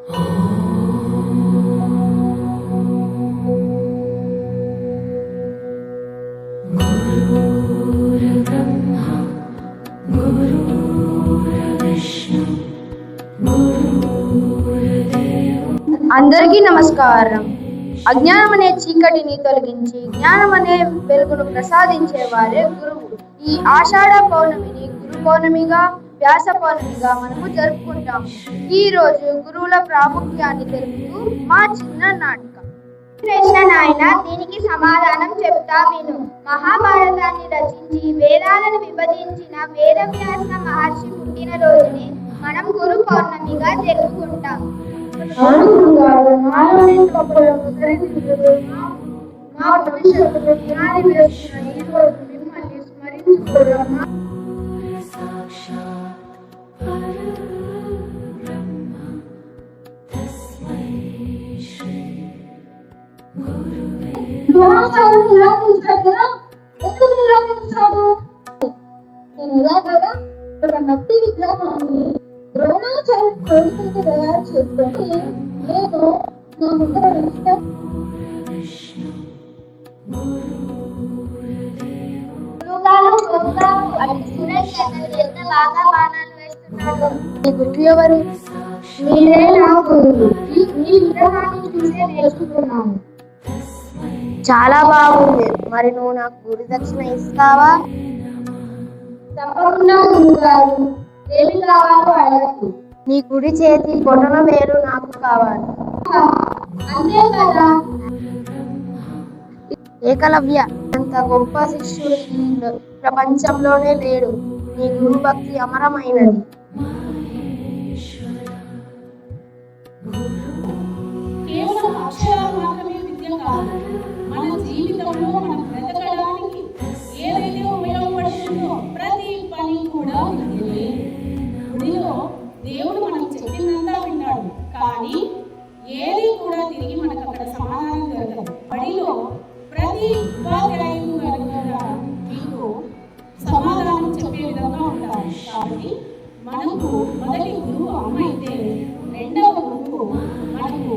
అందరికీ నమస్కారం. అజ్ఞానం అనే చీకటిని తొలగించి జ్ఞానం అనే వెలుగును ప్రసాదించేవారే గురువు. ఈ ఆషాఢ పౌర్ణమిని గురు పౌర్ణమిగా, వ్యాస పౌర్ణమిగా మనము జరుపుకుంటాము. ఈ రోజు గురువుల ప్రాముఖ్యాన్ని తెలుపుతూ మా చిన్న నాటకం. కృష్ణ నాయన, దీనికి సమాధానం చెప్తా విను. మహాభారతాన్ని రచించి వేదాలను విభజించిన వేదవ్యాస మహర్షి పుట్టిన రోజుని మనం గురు పౌర్ణమిగా జరుపుకుంటాం. మట్టి విగ్రహాన్ని ద్రోణాచార్య కోరికలతో తయారు చేసుకొని నేను నా ముందర గురువు ఎవరు? మీరే నా గురువు. మీ విగ్రహాన్ని చూసే నేర్చుకున్నాను. చాలా బాగుంది. మరి నువ్వు నాకు గురు దక్షిణ ఇస్తావా? తప్పకుండా గురువుగారు. ఏమి కావాలో అడగండి. నీ కుడి చేతి బొటన వేలు నాకు కావాలి. అంతే కదా. ఏకలవ్య అంత గొప్ప శిష్యుడు ఈ ప్రపంచంలోనే లేడు. నీ గురు భక్తి అమరమైనది. కేవలం అక్షరాలు మాత్రమే విద్య కాదు. మన జీవితంలో మనం బ్రతకడానికి ఏదైతే ఉపయోగపడుతుందో ప్రతి పని కూడా విద్యలే. గుడిలో దేవుడు మనం చెప్పిందంతా విన్నాడు, కానీ ఏది కూడా తిరిగి మనకు అక్కడ సమాధానం దొరకదు. బడిలో ప్రతి ఉపాధ్యాయులు మీకు సమాధానం చెప్పే విధంగా ఉంటారు. కాబట్టి మనకు మొదటి గురువు అమ్మ అయితే రెండవ గురువు మనకు